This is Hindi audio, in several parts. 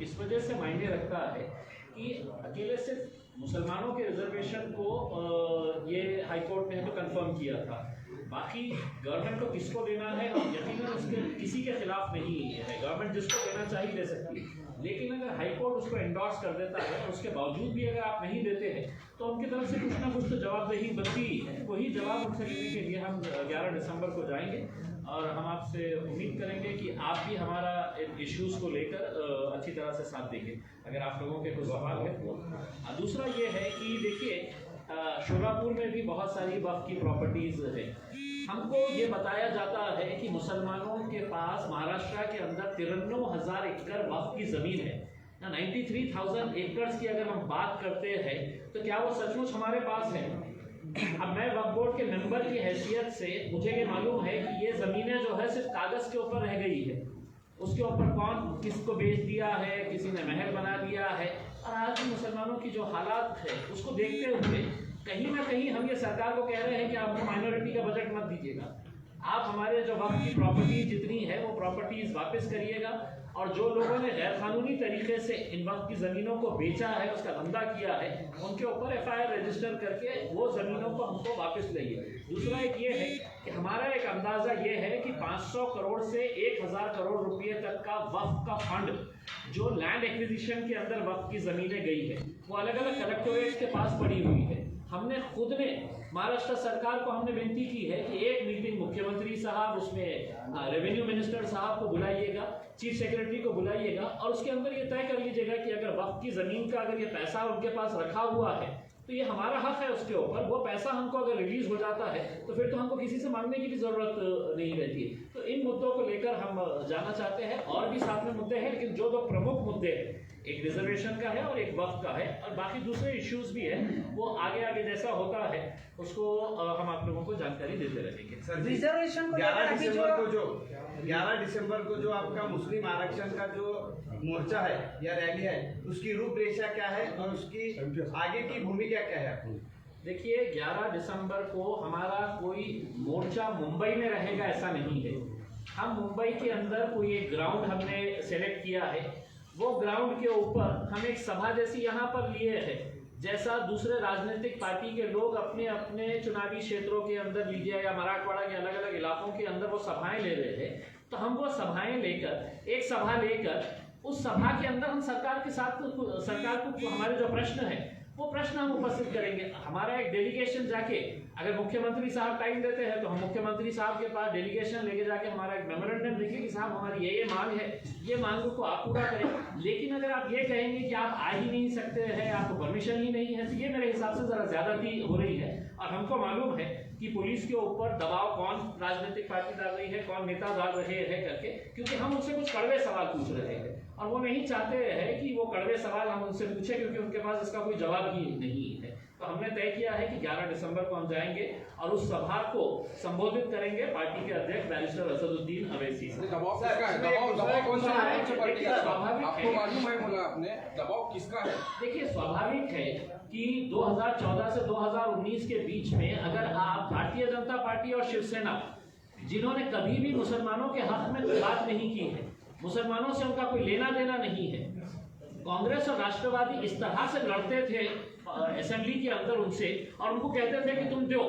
इस वजह से मायने रखता है कि अकेले सिर्फ मुसलमानों के रिजर्वेशन को ये हाई कोर्ट ने तो कंफर्म किया था, बाकी गवर्नमेंट को किसको देना है और यकीनन उसके किसी के खिलाफ नहीं है, गवर्नमेंट जिसको देना चाहिए दे सकती है। लेकिन अगर हाई कोर्ट उसको एंडोर्स कर देता है और उसके बावजूद भी अगर आप नहीं देते हैं तो उनकी तरफ से कुछ ना कुछ तो जवाबदेही बनती है। वही जवाब उनसे लेने के लिए हम 11 दिसंबर को जाएंगे और हम आपसे उम्मीद करेंगे कि आप भी हमारा इन इश्यूज़ को लेकर अच्छी तरह से साथ देंगे अगर आप लोगों के कोई सवाल है तो। दूसरा ये है कि देखिए शोलापुर में भी बहुत सारी वक्फ की प्रॉपर्टीज़ है। हमको ये बताया जाता है कि मुसलमानों के पास महाराष्ट्र के अंदर 93,000 एकड़ वक्फ की ज़मीन है ना। 93,000 एकड़ की अगर हम बात करते हैं तो क्या वो सचमुच हमारे पास है? अब मैं वक्फ बोर्ड के मेंबर की हैसियत से मुझे ये मालूम है कि ये ज़मीनें जो है सिर्फ कागज़ के ऊपर रह गई है, उसके ऊपर कौन किसको बेच दिया है, किसी ने महल बना दिया है। और आज भी मुसलमानों की जो हालात है उसको देखते हुए कहीं ना कहीं हम ये सरकार को कह रहे हैं कि आप माइनॉरिटी का बजट मत दीजिएगा, आप हमारे जो वक्फ की प्रॉपर्टी जितनी है वो प्रॉपर्टीज़ वापस करिएगा, और जो लोगों ने गैर कानूनी तरीके से इन वक्त की ज़मीनों को बेचा है, उसका धंधा किया है, उनके ऊपर FIR रजिस्टर करके वो ज़मीनों को हमको वापस लाइए। दूसरा एक ये है कि हमारा एक अंदाज़ा ये है कि 500 करोड़ से 1000 करोड़ रुपये तक का वक्फ का फंड जो लैंड एक्विजिशन के अंदर वक्फ की ज़मीनें गई है वो अलग अलग कलेक्टोरेट्स के पास पड़ी हुई है। हमने खुद ने महाराष्ट्र सरकार को हमने विनती की है कि एक मीटिंग मुख्यमंत्री साहब, उसमें रेवेन्यू मिनिस्टर साहब को बुलाइएगा, चीफ सेक्रेटरी को बुलाइएगा और उसके अंदर ये तय कर लीजिएगा कि अगर वक्फ की ज़मीन का अगर ये पैसा उनके पास रखा हुआ है तो ये हमारा हक है उसके ऊपर। वो पैसा हमको अगर रिलीज हो जाता है तो फिर तो हमको किसी से मांगने की भी ज़रूरत नहीं रहती है। तो इन मुद्दों को लेकर हम जाना चाहते हैं, और भी साथ में मुद्दे हैं, लेकिन जो दो प्रमुख मुद्दे हैं, एक रिजर्वेशन का है और एक वक्फ का है, और बाकी दूसरे इश्यूज भी है, वो आगे आगे जैसा होता है उसको हम आप लोगों को जानकारी देते रहेंगे। रिजर्वेशन को 11 दिसंबर को जो आपका मुस्लिम आरक्षण का जो मोर्चा है या रैली है, उसकी रूपरेखा क्या है और उसकी आगे की भूमिका क्या है आपकी? देखिए 11 दिसंबर को हमारा कोई मोर्चा मुंबई में रहेगा ऐसा नहीं है। हम मुंबई के अंदर कोई एक ग्राउंड हमने सेलेक्ट किया है, वो ग्राउंड के ऊपर हम एक सभा जैसी यहाँ पर लिए है, जैसा दूसरे राजनीतिक पार्टी के लोग अपने अपने चुनावी क्षेत्रों के अंदर लीजिए या मराठवाड़ा के अलग अलग इलाकों के अंदर वो सभाएं ले रहे हैं। तो हम वो सभाएं लेकर, एक सभा लेकर, उस सभा के अंदर हम सरकार के साथ सरकार को हमारे जो प्रश्न है वो प्रश्न हम उपस्थित करेंगे। हमारा एक डेलीगेशन जाके, अगर मुख्यमंत्री साहब टाइम देते हैं तो हम मुख्यमंत्री साहब के पास डेलीगेशन लेके जाके हमारा एक मेमोरेंडम लिखें कि साहब हमारी ये मांग है, ये मांगों को आप पूरा करें। लेकिन अगर आप ये कहेंगे कि आप आ ही नहीं सकते हैं, आपको परमिशन ही नहीं है, तो ये मेरे हिसाब से ज़रा ज़्यादती हो रही है। और हमको मालूम है कि पुलिस के ऊपर दबाव कौन राजनीतिक पार्टी डाल रही है, कौन नेता डाल रहे हैं करके, क्योंकि हम उनसे कुछ कड़वे सवाल पूछ रहे हैं और वो नहीं चाहते हैं कि वो कड़वे सवाल हम उनसे पूछें, क्योंकि उनके पास इसका कोई जवाब ही नहीं है। तो हमने तय किया है कि 11 दिसंबर को हम जाएंगे और उस सभा को संबोधित करेंगे पार्टी के अध्यक्ष बैरिस्टर असदुद्दीन अवैसी से। दबाव कौन सा है? आपको मालूम है, बोला आपने, दबाव किसका है? देखिए स्वाभाविक है कि 2014 से 2019 के बीच में अगर आप भारतीय जनता पार्टी और शिवसेना, जिन्होंने कभी भी मुसलमानों के हक में बात नहीं की है, मुसलमानों से उनका कोई लेना देना नहीं है, कांग्रेस और राष्ट्रवादी इस तरह से लड़ते थे असेंबली के अंदर उनसे और उनको कहते थे कि तुम दो,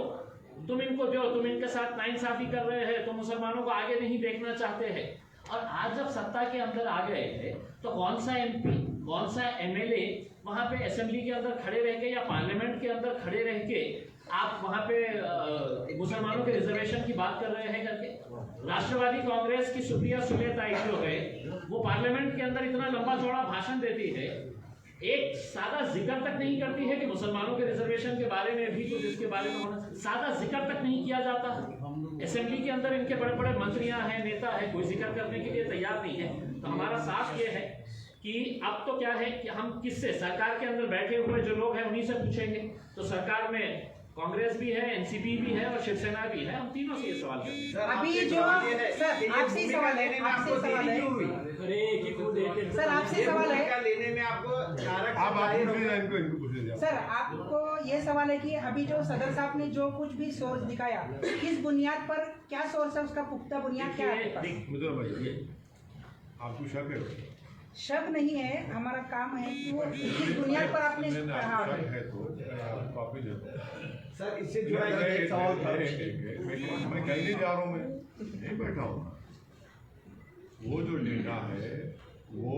तुम इनको दो, तुम इनके साथ नाइंसाफी कर रहे हैं, तुम मुसलमानों को आगे नहीं देखना चाहते हैं। और आज जब सत्ता के अंदर आ गए थे तो कौन सा MP, कौन सा MLA वहाँ पे असेंबली के अंदर खड़े रह के या पार्लियामेंट के अंदर खड़े रह के आप वहाँ पे मुसलमानों के रिजर्वेशन की बात कर रहे हैं करके? राष्ट्रवादी कांग्रेस की सुप्रिया सुले जो है वो पार्लियामेंट के अंदर इतना लंबा चौड़ा भाषण देती है, एक सादा जिक्र तक नहीं करती है कि मुसलमानों के रिजर्वेशन के बारे में भी कुछ, इसके बारे में होना, सादा जिक्र तक नहीं किया जाता। असेंबली के अंदर इनके बड़े बड़े मंत्रियां हैं, नेता है, कोई जिक्र करने के लिए तैयार नहीं है। तो हमारा साफ ये है कि अब तो क्या है कि हम किससे, सरकार के अंदर बैठे हुए जो लोग हैं उन्हीं से पूछेंगे। तो सरकार में कांग्रेस भी है, NCP भी है और शिवसेना भी है, हम तीनों से ये सवाल करते हैं। अभी जो सर आपसे सवाल है, आपसे सवाल है, सर आपसे सवाल है लेने में आपको सर, आपको ये सवाल है कि अभी जो सदर साहब ने जो कुछ भी सोर्स दिखाया, किस बुनियाद पर, क्या सोर्स है उसका, पुख्ता बुनियाद क्या है? आपको शक है? शक नहीं है, हमारा काम है कि वो किस बुनियाद पर आपने कहा है। है तो कॉपी दे दो। सर इससे जुड़ा एक सवाल था। मैं कहीं नहीं जा रहा हूँ, मैं नहीं बैठा हूँ। वो जो डेटा है वो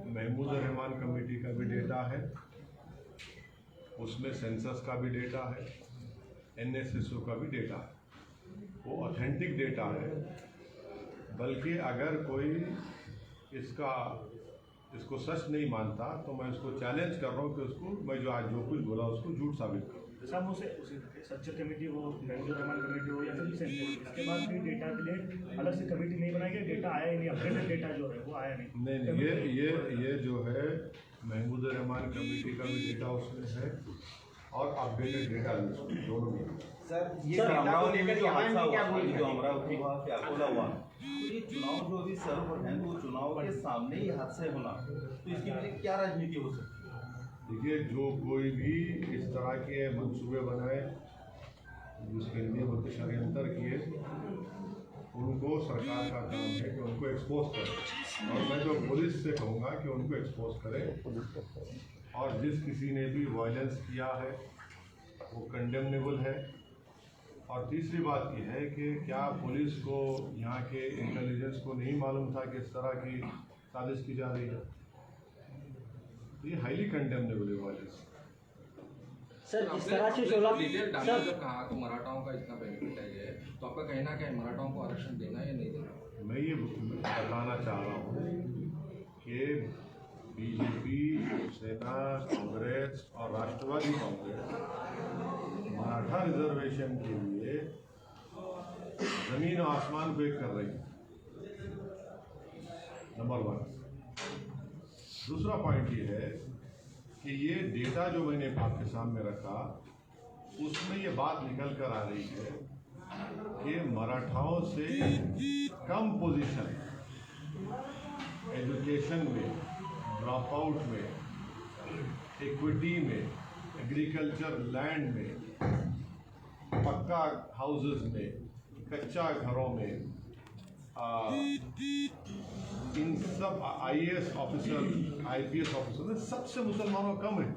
महमूद रहमान कमेटी का भी डेटा है, उसमें सेंसस का भी डेटा है, NSSO का भी डेटा है। वो ऑथेंटिक डेटा है। बल्कि अगर कोई इसको सच नहीं मानता तो मैं उसको चैलेंज कर रहा हूँ कि उसको मैं जो कुछ बोला उसको झूठ साबित करूँ। जैसा हम उसे सच्चर कमेटी हो, महमूद रहमान कमेटी हो या फिर सेंसस, इसके बाद भी डेटा के लिए अलग से कमेटी नहीं बनाई गई, डेटा आया ही नहीं, अपडेटेड डेटा जो है वो आया नहीं। नहीं, ये जो है महमूद रहमान कमेटी का भी डेटा उसमें है और अपडेटेड डेटा दोनों में। सर ये डेटा को लेकर जो यहाँ हादसा ने क्या हुआ, बोल जो अमरावती वहाँ पे अकोला हुआ, तो ये चुनाव जो अभी सर्व है वो चुनाव के सामने ही हादसे होना, तो इसके लिए क्या राजनीति हो सकती है? देखिए, जो कोई भी इस तरह के मंसूबे बनाए जिसके लिए वो षड्यंत्र किए, उनको सरकार का काम है कि उनको एक्सपोज करें। और मैं जो पुलिस से कहूँगा कि उनको एक्सपोज करें, और जिस किसी ने भी वायलेंस किया है वो कंडेमनेबल है। और तीसरी बात यह है कि क्या पुलिस को यहाँ के इंटेलिजेंस को नहीं मालूम था कि इस तरह की साजिश की जा रही है? ये हाईली कंडेमनेबल है वायलेंस। सर इस तरह से 16 डिटेल डाटा सर जब कहा कि मराठाओं का इतना बेनिफिट है ये, तो आपका कहना क्या है, मराठाओं को आरक्षण देना या नहीं देना? मैं ये बताना चाह रहा हूँ कि बीजेपी, सेना, कांग्रेस और राष्ट्रवादी कांग्रेस मराठा रिजर्वेशन के लिए जमीन और आसमान को एक कर रही है, नंबर 1। दूसरा पॉइंट ये है कि ये डेटा जो मैंने आपके सामने रखा, उसमें ये बात निकल कर आ रही है कि मराठाओं से कम पोजीशन एजुकेशन में, ड्रॉप आउट में, इक्विटी में, एग्रीकल्चर लैंड में, पक्का हाउसेस में, कच्चा घरों में, इन सब IAS ऑफिसर, IPS ऑफिसर में सबसे मुसलमानों कम है।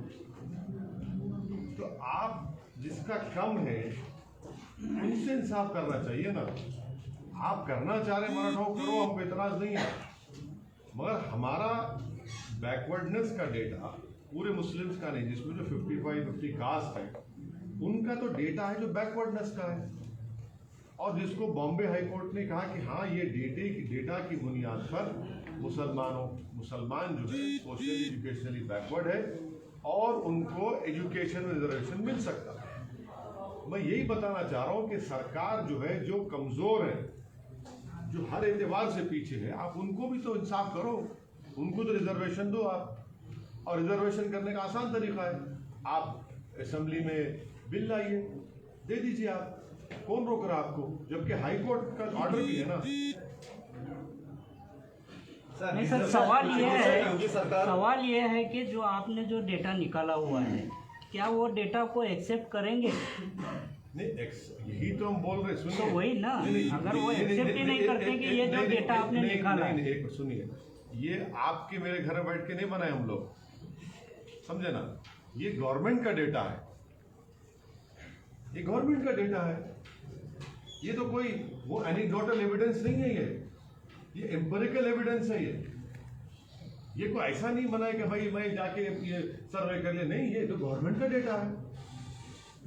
तो आप जिसका कम है उनसे इंसाफ करना चाहिए ना। आप करना चाह रहे मराठाओं करो, हमको इतराज नहीं है, मगर हमारा बैकवर्डनेस का डेटा पूरे मुस्लिम्स का नहीं, जिसमें जो 55-50 कास्ट है उनका तो डेटा है जो बैकवर्डनेस का है। और जिसको बॉम्बे हाई कोर्ट ने कहा कि हाँ ये डेटा की बुनियाद पर मुसलमान जो है सोशली एजुकेशनली बैकवर्ड है और उनको एजुकेशन में रिजर्वेशन मिल सकता है। मैं यही बताना चाह रहा हूँ कि सरकार जो है, जो कमज़ोर है, जो हर एतबार से पीछे है, आप उनको भी तो इंसाफ करो, उनको तो रिजर्वेशन दो आप। और रिजर्वेशन करने का आसान तरीका है, आप असेंबली में बिल लाइए, दे दीजिए आप, कौन रोक रहा आपको? जबकि हाई कोर्ट का ऑर्डर भी है ना। नहीं सर, सवाल ये है कि जो आपने जो डेटा निकाला हुआ है, क्या वो डेटा को एक्सेप्ट करेंगे? नहीं, यही तो हम बोल रहे हैं। तो वही ना, अगर वो एक्सेप्ट ही नहीं करते कि ये जो डेटा आपने निकाला है। एक सुनिए, ये आपके मेरे घर में बैठ के नहीं बनाए हम लोग, समझे ना। ये गवर्नमेंट का डेटा है, ये गवर्नमेंट का डेटा है। ये तो कोई वो एनेक्डोटल एविडेंस नहीं है, ये एम्पिरिकल एविडेंस है। ये कोई ऐसा नहीं बनाए कि भाई मैं जाके ये सर्वे कर ले, नहीं, ये तो गवर्नमेंट का डेटा है,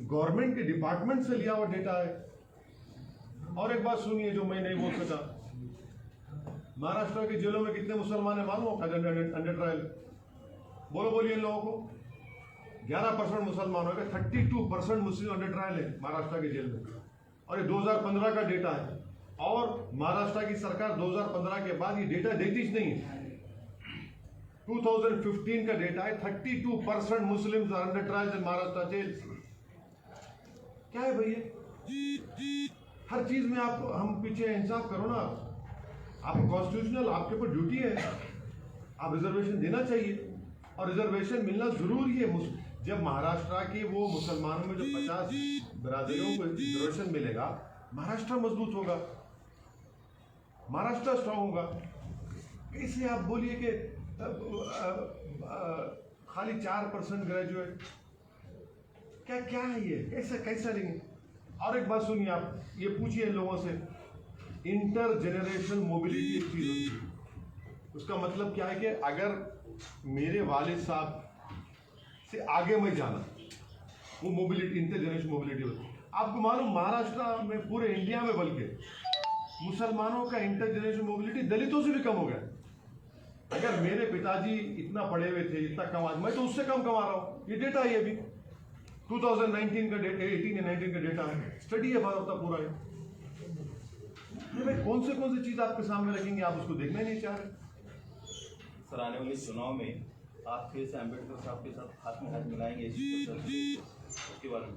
गवर्नमेंट के डिपार्टमेंट से लिया हुआ डेटा है। और एक बात सुनिए जो मैं नहीं बोल सका, महाराष्ट्र की जेलों में कितने मुसलमान है मालूम? अंडर ट्रायल बोलो, बोलिए इन लोगों को। 11% मुसलमान हो गए, 32% मुस्लिम अंडर ट्रायल है महाराष्ट्र के जेल में। और ये 2015 का डेटा है, और महाराष्ट्र की सरकार 2015 के बाद ये डेटा देती ही नहीं है। 2015 का डेटा है, 32% Muslims are under trial in Maharashtra jail. क्या है भैया? हर चीज में आप हम पीछे इंसाफ करो ना। आपको कॉन्स्टिट्यूशनल आपके ऊपर ड्यूटी है, आप रिजर्वेशन देना चाहिए, और रिजर्वेशन मिलना जरूरी है। जब महाराष्ट्र के वो मुसलमानों में जो 50 बिरादरियों को रिजर्वेशन मिलेगा, महाराष्ट्र मजबूत होगा, महाराष्ट्र स्ट्रांग होगा। कैसे आप बोलिए कि खाली 4% ग्रेजुएट, क्या क्या है ये, कैसे कैसा नहीं। और एक बात सुनिए, आप ये पूछिए इन लोगों से, इंटर जनरेशन मोबिलिटी एक चीज होती है। उसका मतलब क्या है कि अगर मेरे वालिद साहब से आगे मैं जाना, वो मोबिलिटी, इंटर जनरेशन मोबिलिटी होती है। आपको मालूम महाराष्ट्र में, पूरे इंडिया में बल्कि मुसलमानों का इंटर जनरेशन मोबिलिटी दलितों से भी कम हो गया। अगर मेरे पिताजी इतना पढ़े हुए थे, इतना कमा, मैं तो उससे कम कमा रहा हूँ। ये डेटा है, ये भी 2019 का डेटा, 18 या 19 का डेटा है, स्टडी है भारत का पूरा है। भाई कौन से चीज आपके सामने रखेंगे, आप उसको देखना ही नहीं चाह रहे। सर आने वाले चुनाव में आप फिर से अम्बेडकर साहब के साथ हाथ में हाथ मिलाएंगे उसके बारे में?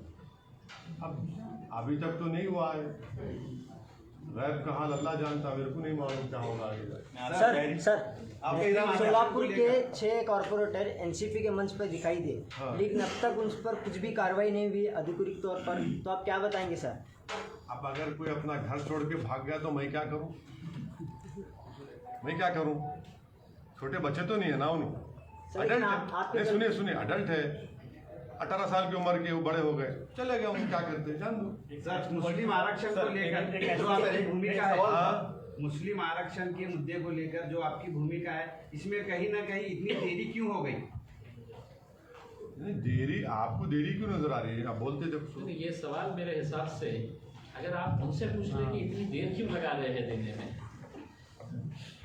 अब अभी तक तो नहीं हुआ है, गैब का हाल अल्लाह जानता, मेरे को नहीं मालूम क्या होगा आगे। सर सोलापुर के 6 कॉर्पोरेटर एनसीपी के मंच पर दिखाई दे, हाँ। लेकिन अब तक उन पर कुछ भी कार्रवाई नहीं हुई अधिकृत तौर पर, तो आप क्या बताएंगे सर? अब अगर कोई अपना घर छोड़ के भाग गया तो मैं क्या करूं? मैं क्या करूं? छोटे बच्चे तो नहीं है ना उन्होंने, अडल्ट है। सुनिए अडल्ट है, 18 साल की उम्र के, वो बड़े हो गए, चले गए, उन्हें क्या करते जान दो। सर मुस्लिम आरक्षण को लेकर जो आपकी भूमिका है, मुस्लिम आरक्षण के मुद्दे को लेकर जो आपकी भूमिका है, इसमें कहीं ना कहीं इतनी देरी क्यों हो गई? देरी, आपको देरी क्यों नजर आ रही है? आप बोलते जब ये सवाल मेरे हिसाब से अगर आप उनसे पूछ लें कि इतनी देर क्यों लगा रहे हैं देने में।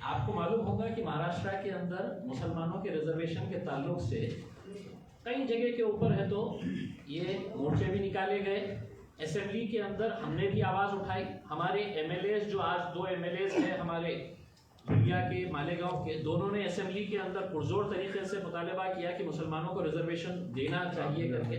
आपको मालूम होगा कि महाराष्ट्र के अंदर मुसलमानों के रिजर्वेशन के ताल्लुक से कई जगह के ऊपर है तो ये मोर्चे भी निकाले गए। असेंबली के अंदर हमने भी आवाज़ उठाई। हमारे एमएलए जो आज 2 एमएलए हैं हमारे इंडिया के, मालेगांव के, दोनों ने असेंबली के अंदर पुरजोर तरीके से मुतालबा किया कि मुसलमानों को रिजर्वेशन देना चाहिए करके।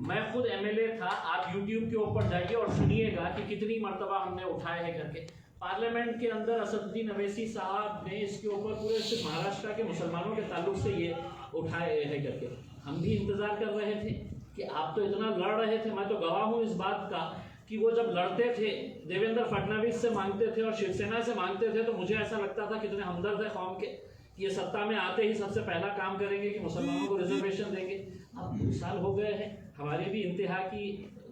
मैं खुद एमएलए था, आप यूट्यूब के ऊपर जाइए और सुनिएगा कि कितनी मरतबा हमने उठाए हैं करके। पार्लियामेंट के अंदर असदुद्दीन अवैसी साहब ने इसके ऊपर पूरे सिर्फ महाराष्ट्र के मुसलमानों के ताल्लुक से ये उठाए हैं करके। हम भी इंतज़ार कर रहे थे कि आप तो इतना लड़ रहे थे। मैं तो गवाह हूँ इस बात का कि वो जब लड़ते थे, देवेंद्र फडणवीस से मांगते थे और शिवसेना से मांगते थे, तो मुझे ऐसा लगता था कितने हमदर्द है कौम के, ये सत्ता में आते ही सबसे पहला काम करेंगे कि मुसलमानों को रिजर्वेशन देंगे। अब 2 साल हो गए हैं, हमारी भी इंतहा की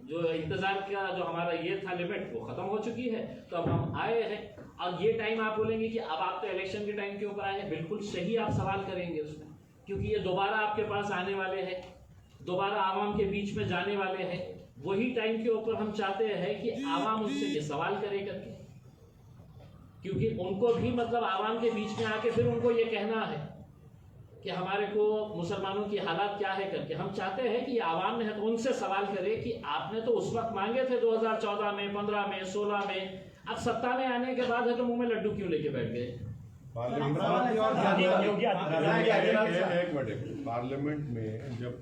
जो इंतज़ार का जो हमारा ये था लिमिट, वो ख़त्म हो चुकी है। तो अब हम आए हैं और ये टाइम आप बोलेंगे कि अब आप तो इलेक्शन के टाइम के ऊपर आए हैं। बिल्कुल सही आप सवाल करेंगे उसमें, क्योंकि ये दोबारा आपके पास आने वाले हैं, दोबारा आवाम के बीच में जाने वाले हैं। वही टाइम के ऊपर हम चाहते हैं कि आवाम उससे ये सवाल करे करके, क्योंकि उनको भी मतलब आवाम के बीच में आके फिर उनको ये कहना है कि हमारे को मुसलमानों की हालात क्या है करके। हम चाहते हैं कि आवाम ने तो उनसे सवाल करे कि आपने तो उस वक्त मांगे थे 2014 में, 15 में, 16 में, अब सत्ता में आने के बाद है तो मुंह में लड्डू क्यों लेके बैठ गए? पार्लियामेंट में जब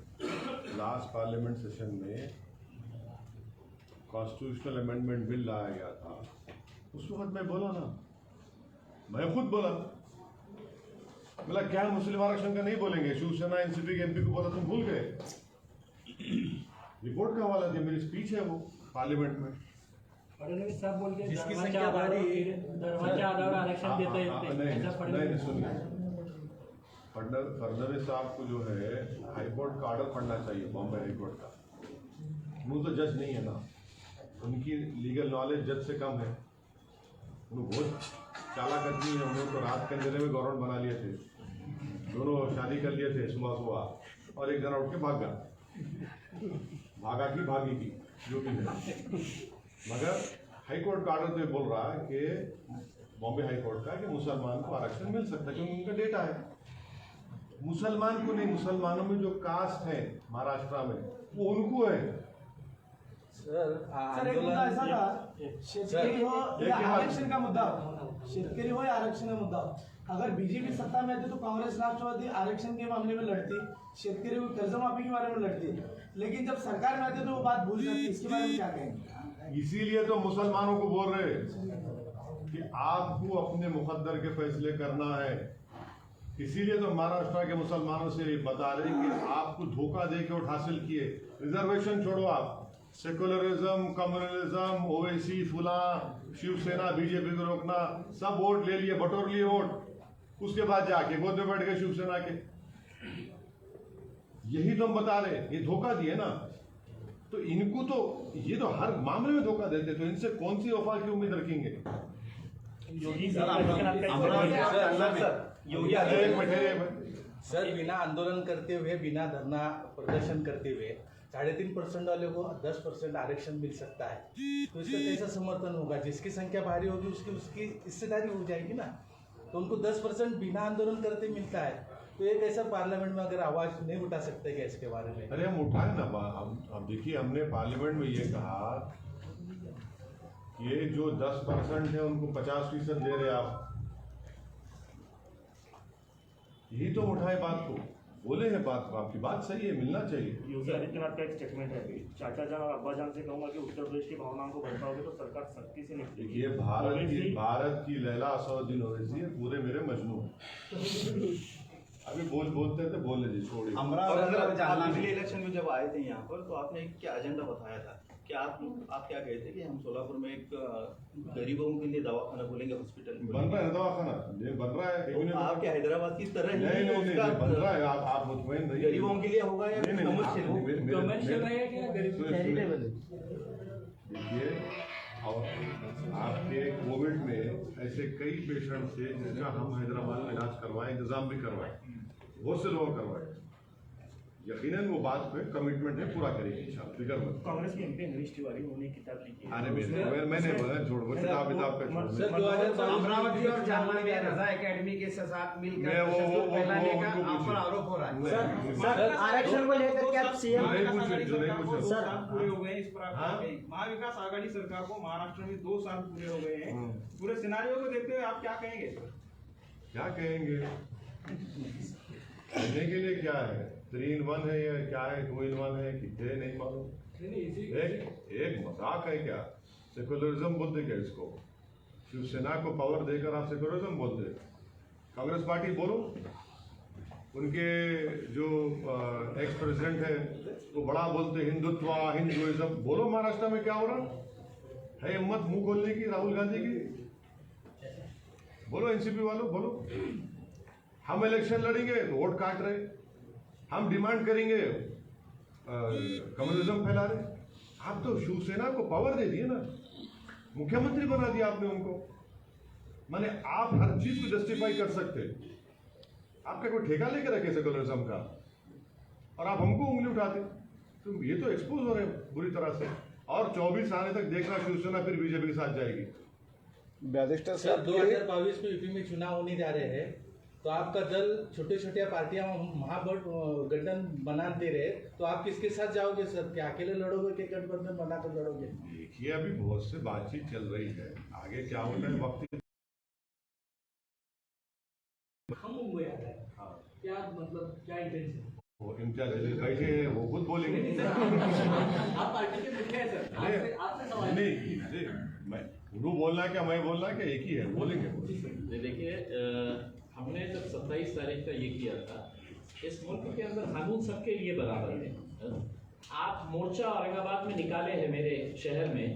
लास्ट पार्लियामेंट सेशन में कॉन्स्टिट्यूशनल अमेंडमेंट बिल लाया गया था, उस वक्त मैं बोला ना, मैं खुद बोला, बोला क्या मुस्लिम आरक्षण का नहीं बोलेंगे? शिवसेना एनसीपी के एमपी को बोला तुम भूल गए। रिपोर्ट का हवाला दिया, मेरी स्पीच है वो पार्लियामेंट में। सब बोल के जिसकी संख्या बढ़ी, दरवाजा आरक्षण देते हैं। सुनिए, फडणवीस साहब को जो है हाईकोर्ट का ऑर्डर पढ़ना चाहिए, बॉम्बे हाईकोर्ट का। वो तो जज नहीं है ना, उनकी लीगल नॉलेज जज से कम है। उन्होंने बहुत चालाक आदमी है, उन्होंने तो रात के अंधेरे में गवर्नमेंट बना लिए थे। दोनों शादी कर लिए थे सुबह और एक जना उठ के भाग गया, भागा की भागी की जो भी है। मगर हाईकोर्ट का ऑर्डर तो ये बोल रहा है कि बॉम्बे हाईकोर्ट का कि मुसलमान को आरक्षण मिल सकता है, क्योंकि उनका डेटा है। मुसलमान को नहीं, मुसलमानों में जो कास्ट है महाराष्ट्र में वो उनको है। सर एक मुद्दा ऐसा था, शेतकरी हो या आरक्षण का मुद्दा, शेतकरी हो या आरक्षण का मुद्दा, अगर बीजेपी सत्ता में आती तो कांग्रेस राष्ट्रवादी आरक्षण के मामले में लड़ती, शेतकरी को कर्जमाफी के बारे में लड़ती, लेकिन जब सरकार में आती तो वो बात भूल जाती। इसके बारे में क्या कहेंगे? इसीलिए तो मुसलमानों को बोल रहे कि आपको अपने मुकद्दर के फैसले करना है। इसीलिए तो महाराष्ट्र के मुसलमानों से बता रहे कि आपको धोखा दे के वोट हासिल किए। रिजर्वेशन छोड़ो, आप सेकुलरिज्म, कम्युनलिज्म, ओवैसी, फुला, शिवसेना, बीजेपी को रोकना, सब वोट ले लिए, बटोर लिए वोट। उसके बाद जाके गोद में बैठ गए शिवसेना के। यही तो हम बता रहे हैं, ये धोखा दिए ना। तो इनको तो ये तो हर मामले में धोखा देते, तो इनसे कौन सी वफा की उम्मीद रखेंगे? योगी सर बिना आंदोलन करते हुए, बिना धरना प्रदर्शन करते हुए 3.5% वाले को 10% आरक्षण मिल सकता है, तो इसका कैसा समर्थन होगा? जिसकी संख्या भारी होगी उसकी उसकी हिस्सेदारी हो जाएगी ना। तो उनको 10% बिना आंदोलन करते मिलता है, तो एक ऐसा पार्लियामेंट में अगर आवाज नहीं उठा सकते क्या इसके बारे में? अरे हम उठाए ना। अब देखिए, हमने पार्लियामेंट में ये कहा, ये जो 10% है उनको 50% दे रहे आप। यही तो उठाए बात को, बोले हैं बात को, आपकी बात सही है, मिलना चाहिए। योगी आदित्यनाथ का एक स्टेटमेंट है, चाचा जान और अब्बा जान से कहूंगा कि उत्तर प्रदेश की भावनाओं को भड़काओगे तो सरकार सख्ती से निपटेगी। ये भारत की लैला 100 दिन हो रही है, पूरे मेरे मजनू अभी बोलते थे, बोल लीजिए, छोड़िए। पिछले इलेक्शन में जब आए थे यहाँ पर, तो आपने एक क्या एजेंडा बताया था कि आप क्या कहे थे कि हम सोलापुर में एक गरीबों के लिए दवाखाना खोलेंगे, हॉस्पिटल बन रहा है दवाखाना, ये बन रहा है। तो आपके हैदराबाद की तरह नहीं बन रहा है। आप मुतमईन रहिए, गरीबों के लिए होगा या कमर्शियल है क्या? देखिए, और आपके कोविड में ऐसे कई पेशेंट थे जिनका हम हैदराबाद में इलाज करवाए, इंतजाम भी करवाए, बहुत से लोग करवाए। यकीनन वो बात पे कमिटमेंट है, पूरा करेंगे इंशाल्लाह, फिक्र मत। कांग्रेस के एमपी हरीश तिवारी उन्होंने किताब लिखी है। अरे मैंने बोला छोड़ दो किताब का। अमरावती और जालना में रजा एकेडमी के साथ मिलकर फैलाने का आप पर आरोप हो रहा है। सर आरक्षण को लेकर के आप सीएम सर पूरे हो गए इस पर महाविकास आघाड़ी सरकार को महाराष्ट्र में 2 साल पूरे हो गए हैं। पूरे सिनारियो को देखते हुए आप क्या कहेंगे? क्या कहेंगे? कहने के लिए क्या है? 3 in 1 है या क्या है? 2 in 1 है कि नहीं मालूम। एक मजाक है क्या? सेकुलरिज्म बोलते क्या इसको? शिवसेना को पावर देकर आप सेकुलरिज्म बोलते? कांग्रेस पार्टी बोलो, उनके जो एक्स प्रेसिडेंट है वो बड़ा बोलते हिंदुत्व हिंदुइज्म। बोलो महाराष्ट्र में क्या हो रहा है? हिम्मत मुंह खोलने की राहुल गांधी की? बोलो एनसीपी वालों, बोलो। हम इलेक्शन लड़ेंगे तो वोट काट रहे, हम डिमांड करेंगे कम्युनिज्म फैला रहे। आप तो शिवसेना को पावर दे दिए ना, मुख्यमंत्री बना दिया आपने उनको। माने आप हर चीज को जस्टिफाई कर सकते। आपका कोई ठेका लेके रखे सेकुलरिज्म का, और आप हमको उंगली उठाते। तो ये तो एक्सपोज हो रहे हैं बुरी तरह से। और 24 आने तक देखना शिवसेना फिर बीजेपी के साथ जाएगी। सर 2022 में यूपी में चुनाव होने जा रहे हैं, तो आपका दल छोटे छोटे पार्टियां महागठबंधन बना दे रहे, तो आप किसके साथ जाओगे सर? क्या अकेले लड़ोगे कि गठबंधन बनाकर लड़ोगे? देखिए, अभी बहुत से बातचीत चल रही है, आगे क्या होता है वक्त। हम मुंबई आ रहे हैं, क्या मतलब क्या इंटेंशन? वो इम्तियाज जलील बैठे हैं, वो खुद बोलेंगे। आप पार्टी के मुखिया है सर, आपसे सवाल नहीं, मैं उर्दू बोलना क्या मैं बोलना क्या एक ही है, बोलेंगे। देखिए, हमने जब 27 तारीख का ये किया था, इस मुल्क के अंदर कानून सबके लिए बराबर है। आप मोर्चा औरंगाबाद में निकाले हैं मेरे शहर में,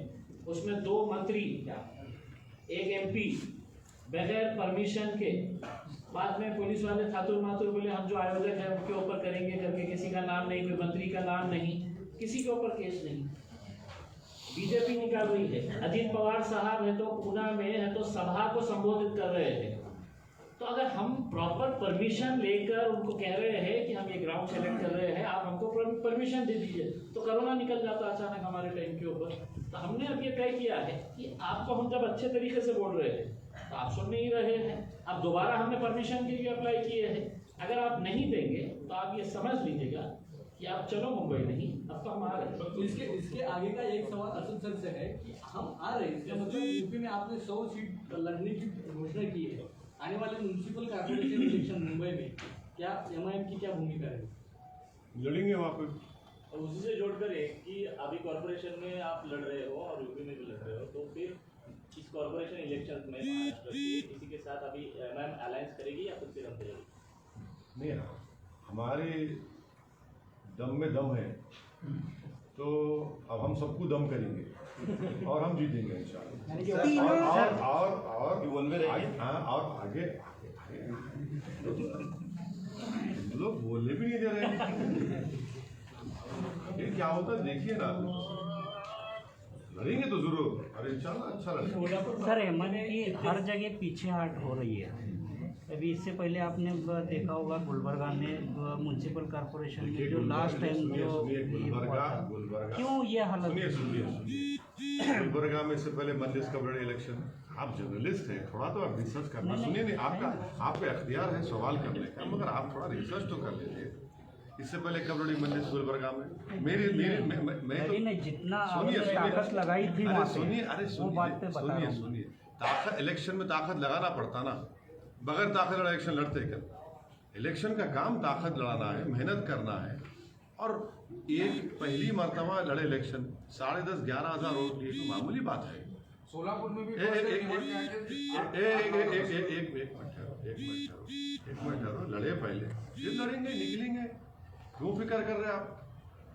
उसमें 2 मंत्री, एक एमपी बगैर परमिशन के, बाद में पुलिस वाले थातुर मातुर बोले हम जो आयोजक है उनके ऊपर करेंगे करके, किसी का नाम नहीं, कोई मंत्री का नाम नहीं, किसी के ऊपर केस नहीं। बीजेपी निकाल रही है। अजीत पवार साहब है तो पूना में है तो सभा को संबोधित कर रहे हैं। तो अगर हम प्रॉपर परमिशन लेकर उनको कह रहे हैं कि हम ये ग्राउंड सेलेक्ट कर रहे हैं, आप हमको परमिशन दे दीजिए, तो कोरोना निकल जाता अचानक हमारे टाइम के ऊपर। तो हमने अब ये तय किया है कि आपको हम जब अच्छे तरीके से बोल रहे हैं तो आप सुन नहीं रहे हैं। अब दोबारा हमने परमिशन के लिए अप्लाई किए हैं, अगर आप नहीं देंगे तो आप ये समझ लीजिएगा कि आप चलो मुंबई नहीं, अब तो हम आ रहे हैं। इसके आगे का एक सवाल असद सर से है कि हम आ रहे हैं, इसका मतलब यूपी में आपने 100 सीट लड़ने की घोषणा की है। आने वाले म्यूनसिपल कॉर्पोरेशन इलेक्शन मुंबई में क्या एमआईएम की क्या भूमिका है? लड़ेंगे वहाँ पे। और उसी से जोड़कर एक कि अभी कॉर्पोरेशन में आप लड़ रहे हो और यूपी में भी लड़ रहे हो, तो फिर इस कॉर्पोरेशन इलेक्शन में महाराष्ट्र की किसी के साथ अभी एमआईएम अलायंस करेगी या फिर हम करेगी? नहीं, हमारे दम में दम है, तो अब हम सबको दम करेंगे और हम जीतेंगे इंशाल्लाह। और आगे लोग बोलने भी नहीं दे रहे हैं। ये क्या होता है देखिए ना, लड़ेंगे तो जरूर, अरे इंशाल्लाह अच्छा लड़ेंगे। सर हेमंत की हर जगह पीछे हट हो रही है। अभी इससे पहले आपने देखा होगा गुलबर्गा में म्युनिसिपल कॉर्पोरेशन में जो लास्ट टाइम जो गुलबर्गा क्यों ये हालत? सुनिए गुलबर्गा में से पहले मजलिस कबड्डी इलेक्शन, आप जर्नलिस्ट हैं, थोड़ा तो आप रिसर्च करना। सुनिए नहीं, आपका अख्तियार है सवाल करने का, मगर आप थोड़ा रिसर्च तो कर लीजिए। इससे पहले कबड्डी मजलिस गुलबर्गा में मैं तो जितना ताकत लगाई थी, सुनिए ताकत इलेक्शन में ताकत लगाना पड़ता ना, बगैर ताकत लड़ा इलेक्शन लड़ते क्या? इलेक्शन का काम ताकत लड़ाना है, मेहनत करना है। और एक पहली मर्तबा लड़े इलेक्शन 10,500-11,000 वोट लिए तो मामूली बात है। सोलापुर में भी एक मिनट लड़े पहले, फिर लड़ेंगे, निकलेंगे, क्यों फिक्र कर रहे हैं आप?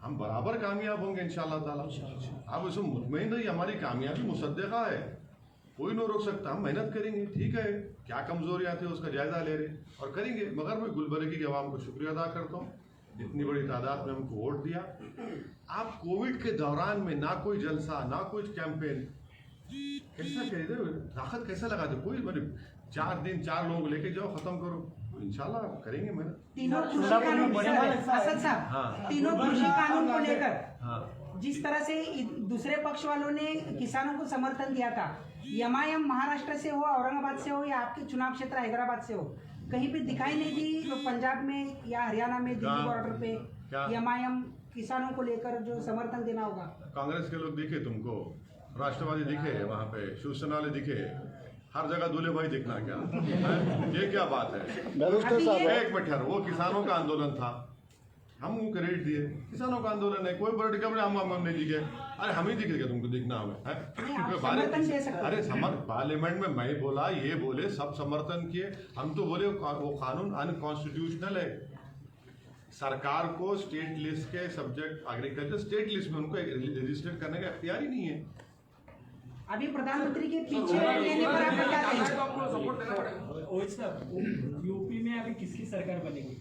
हम बराबर कामयाब होंगे इंशाल्लाह ताला। आप इसमें मुतमईन रहिए, हमारी कामयाबी मुसद्दक़ा है, कोई नहीं रोक सकता। हम मेहनत करेंगे, ठीक है, क्या कमजोरियां थी उसका जायजा ले रहे और करेंगे। मगर मैं गुलबर्गा की आवाम को शुक्रिया अदा करता हूँ, इतनी बड़ी तादाद में हमको वोट दिया। आप कोविड के दौरान में ना कोई जलसा ना कोई कैंपेन, कैसा कह रहे हो? ताकत कैसा लगा दे? कोई मतलब 4 दिन 4 लोग लेके जाओ, खत्म करो, इंशाल्लाह करेंगे मेहनत। तीनों कृषि कानून असद साहब, तीनों कृषि कानून को लेकर जिस तरह से दूसरे पक्ष वालों ने किसानों को समर्थन दिया था, एमआईएम महाराष्ट्र से हो, औरंगाबाद से हो या आपके चुनाव क्षेत्र हैदराबाद से हो, कहीं पे दिखाई नहीं दी। पंजाब में या हरियाणा में दिल्ली बॉर्डर पे एमआईएम किसानों को लेकर जो समर्थन देना होगा। कांग्रेस के लोग दिखे तुमको, राष्ट्रवादी दिखे, वहाँ पे शिवसेना वाले दिखे, हर जगह दूल्हे भाई दिखना क्या है? ये क्या बात है? एक मिनट ठहरो, वो किसानों का आंदोलन था, हम क्रेडिट दिए, किसानों का आंदोलन है, कोई पॉलिटिकल हम नहीं दिखे। अरे हम ही दिखेगा तुमको दिखना हमें है? अरे पार्लियामेंट में मैं बोला, ये बोले, सब समर्थन किए। हम तो बोले वो कानून अनकॉन्स्टिट्यूशनल है। सरकार को स्टेट लिस्ट के सब्जेक्ट एग्रीकल्चर स्टेट लिस्ट में उनको रजिस्टर करने का इख्तियार ही नहीं है। अभी प्रधानमंत्री के पीछे लेने पर आप क्या कहेंगे? यूपी में अभी किसकी सरकार बनेगी?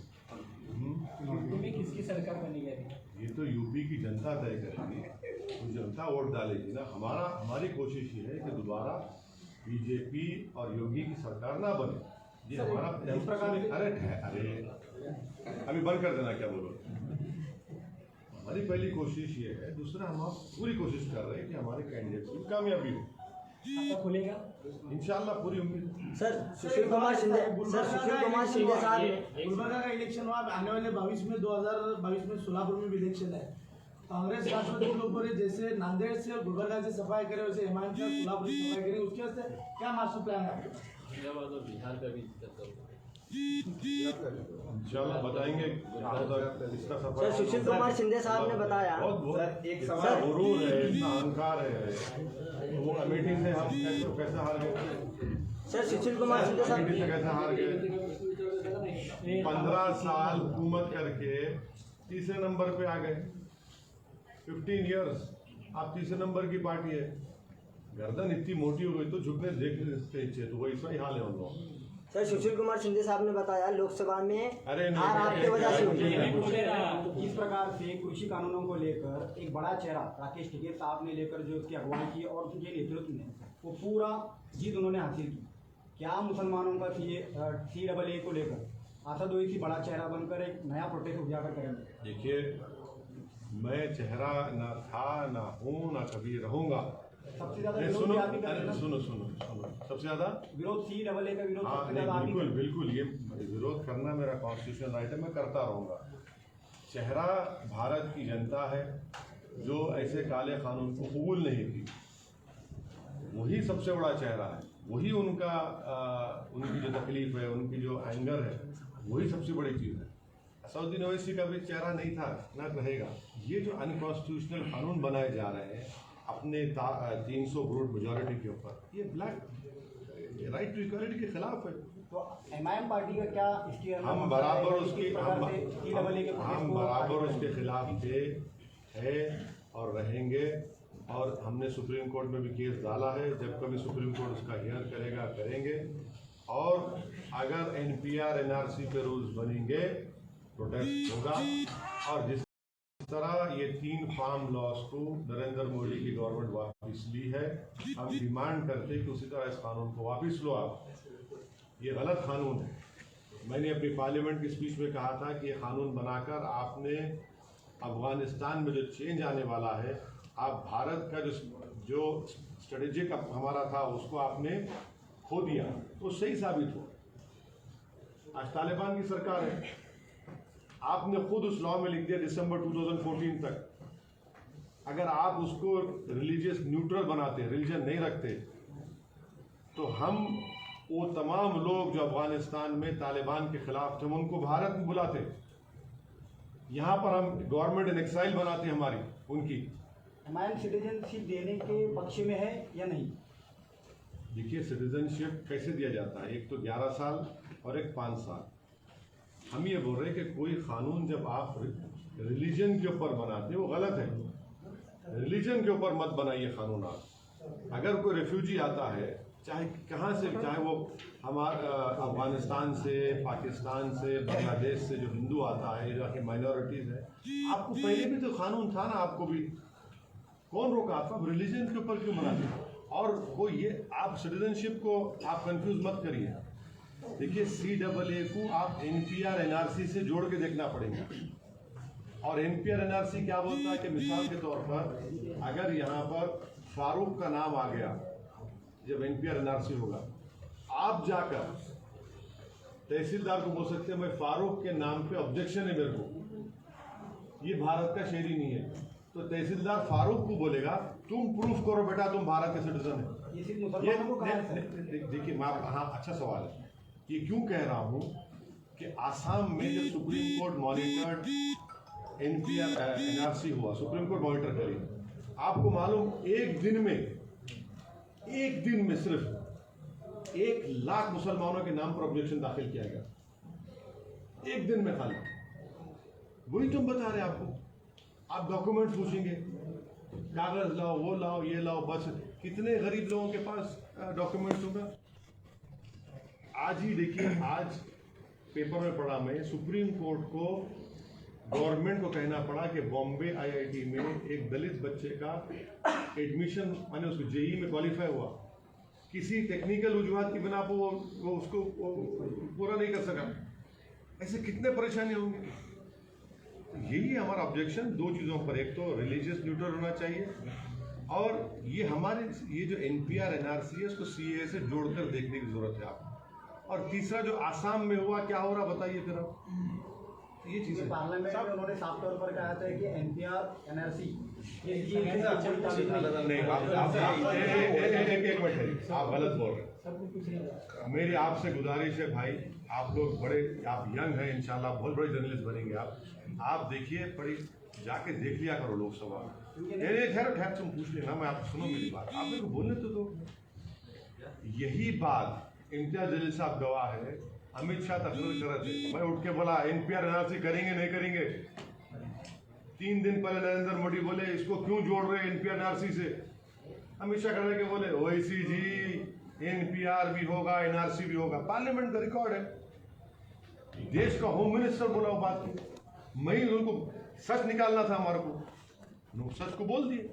यूपी में किसकी सरकार बनेगी अभी? ये तो यूपी की जनता तय करेगी, तो जनता वोट डालेगी ना। हमारी कोशिश ये है कि दोबारा बीजेपी और योगी की सरकार ना बने। ये हमारा इस प्रकार। अरे अभी बंद कर देना, क्या बोलो? हमारी पहली कोशिश ये है। दूसरा, हम पूरी कोशिश कर रहे हैं कि हमारे कैंडिडेट की कामयाबी हो। खुलेगा इंशाल्लाह, पूरी उम्मीद। सर सुशील कुमार शिंदे साहब, गुलबर्गा का इलेक्शन हुआ, आने वाले 2022 में सोलापुर में भी इलेक्शन है। कांग्रेस राष्ट्रवादी लोगों ने जैसे नांदेड़ से गुलबर्गा से सफाई करे, वैसे हेमंत से सोलापुर की सफाई करे, उसके वास्ते क्या मास्टर प्लान है? बिहार का भी इंशाल्लाह बताएंगे इसका सफर। सर सुशील कुमार शिंदे साहब ने बताया, बहुत एक सवाल गुरूर है, इतना अहंकार है, वो कमेटी से हम कैसे हार गए? सर सुशील कुमार शिंदे साहब कमेटी से कैसे हार गए? 15 साल हुकूमत करके तीसरे नंबर पे आ गए। 15 इयर्स आप तीसरे नंबर की पार्टी है। गर्दन इतनी मोटी हो गई तो झुकने देखने इच्छे, तो वैसा ही हाल है उन लोगों। सर सुशील कुमार शिंदे साहब ने बताया लोकसभा में हार आपके वजह से हुई है। इस प्रकार से कृषि कानूनों को लेकर एक बड़ा चेहरा राकेश टिकैत साहब ने लेकर जो उसकी अगुवाई की और उनके नेतृत्व में वो पूरा जीत उन्होंने हासिल की। क्या मुसलमानों का CAA को लेकर असद ओवैसी बड़ा चेहरा बनकर एक नया प्रोटेस्ट उजागर करेंगे? देखिए, मैं चेहरा ना था, ना हूँ, ना कभी रहूंगा। सबसे ज्यादा सुनो सबसे ज्यादा विरोध CAA का विरोध। हाँ, बिल्कुल ये विरोध करना मेरा कॉन्स्टिट्यूशनल राइट है, मैं करता रहूँगा। चेहरा भारत की जनता है जो ऐसे काले कानून को कबूल नहीं की, वही सबसे बड़ा चेहरा है। वही उनकी जो तकलीफ है, उनकी जो एंगर है, वही सबसे बड़ी चीज़ है। असदुद्दीन ओवैसी का भी चेहरा नहीं था, ना रहेगा। ये जो अनकॉन्स्टिट्यूशनल कानून बनाए जा रहे हैं अपने 300 वोट मेजॉरिटी के ऊपर, ये ब्लैक राइट टू इक्वालिटी के खिलाफ है। तो एमआईएम पार्टी का क्या इसकी हम बराबर उसके खिलाफ थे, है और रहेंगे। और हमने सुप्रीम कोर्ट में भी केस डाला है, जब कभी सुप्रीम कोर्ट उसका हियर करेगा करेंगे। और अगर एनपीआर एनआरसी पे रूल्स बनेंगे प्रोटेस्ट होगा। और जिस तरह ये 3 फार्म लॉस को नरेंद्र मोदी की गवर्नमेंट वापस ली है, हम डिमांड करते हैं कि उसी तरह इस कानून को वापस लो आप। ये गलत कानून है। मैंने अपनी पार्लियामेंट की स्पीच में कहा था कि ये कानून बनाकर आपने अफगानिस्तान में जो चेंज आने वाला है, आप भारत का जो स्ट्रेटेजिक हमारा था उसको आपने खो दिया, तो सही साबित हो। आज तालिबान की सरकार है, आपने खुद उस लॉ में लिख दिया दिसंबर 2014 तक। अगर आप उसको रिलीजियस न्यूट्रल बनाते, रिलीजन नहीं रखते, तो हम वो तमाम लोग जो अफगानिस्तान में तालिबान के खिलाफ थे उनको भारत में बुलाते, यहाँ पर हम गवर्नमेंट इन एक्साइल बनाते हमारी उनकी। हमारे सिटीजनशिप देने के पक्ष में है या नहीं? देखिए, सिटीजनशिप कैसे दिया जाता है, एक तो 11 साल और एक 5 साल। हम ये बोल रहे हैं कि कोई कानून जब आप रिलीजन के ऊपर बनाते वो गलत है। रिलीजन के ऊपर मत बनाइए कानून आप। अगर कोई रेफ्यूजी आता है, चाहे कहाँ से, चाहे वो हमारा अफगानिस्तान से, पाकिस्तान से, बांग्लादेश से जो हिंदू आता है, जो कि माइनॉरिटीज़ है, आपको पहले भी तो कानून था ना, आपको भी कौन रोका? आप रिलीजन के ऊपर क्यों बनाते? और वो ये आप सिटीजनशिप को आप कंफ्यूज मत करिए। देखिए, CAA को आप NPR NRC से जोड़ के देखना पड़ेगा। और NPR NRC क्या बोलता है कि मिसाल के तौर पर अगर यहाँ पर फारूक का नाम आ गया, जब NPR NRC होगा, आप जाकर तहसीलदार को बोल सकते हैं मैं फारूक के नाम पे ऑब्जेक्शन है मेरे को, ये भारत का शहरी नहीं है, तो तहसीलदार फारूक को बोलेगा तुम प्रूफ करो बेटा तुम भारत के सिटीजन है। देखिए, हाँ, अच्छा सवाल है। ये क्यों कह रहा हूँ कि आसाम में जब supreme court monitored NPR NRC हुआ, सुप्रीम कोर्ट मॉनिटर करी, आपको मालूम एक दिन में सिर्फ 1 लाख मुसलमानों के नाम पर ऑब्जेक्शन दाखिल किया गया, एक दिन में खाली। वही तुम बता रहे आपको, आप डॉक्यूमेंट पूछेंगे, कागज लाओ, वो लाओ, ये लाओ, बस कितने गरीब लोगों के पास डॉक्यूमेंट्स होगा। आज ही देखिए, आज पेपर में पढ़ा मैं, सुप्रीम कोर्ट को गवर्नमेंट को कहना पड़ा कि बॉम्बे IIT में एक दलित बच्चे का एडमिशन, माने उसको JEE में क्वालिफाई हुआ, किसी टेक्निकल वजूहत की बिना पर वो उसको पूरा नहीं कर सका। ऐसे कितने परेशानी होंगी। यही हमारा ऑब्जेक्शन 2 चीज़ों पर, एक तो रिलीजियस न्यूट्रल होना चाहिए, और ये हमारे ये जो NPR NRC है उसको CAA से जोड़कर देखने की जरूरत है आप। और तीसरा जो आसाम में हुआ, क्या हो रहा बताइए फिर आप। ये चीजें पार्लियामेंट में उन्होंने साफ तौर पर कहा था कि NPR NRC नहीं, एक मिनट, आप गलत बोल रहे हैं। मेरी आपसे गुजारिश है भाई, आप लोग बड़े, आप यंग हैं, इंशाल्लाह बहुत बड़े जर्नलिस्ट बनेंगे आप देखिए, पढ़ी जाके देख लिया करो लोकसभा में। खैर तुम पूछ लेना, मैं आप सुनो मेरी बात, आप मेरे को बोलने तो यही बात इम्तियाज जलील साहब गवाह है, अमित शाह तकरीर कर रहे थे, मैं उठ के बोला NPR NRC करेंगे नहीं करेंगे। 3 दिन पहले नरेंद्र मोदी बोले इसको क्यों जोड़ रहे NPR NRC से, अमित शाह करने के बोले ओवैसी जी NPR भी होगा NRC भी होगा, पार्लियामेंट का रिकॉर्ड है। देश का होम मिनिस्टर बोला वो बात की, मैं उनको सच निकालना था हमारे को, सच को बोल दिए।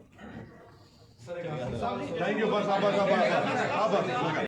थैंक यू, बस आप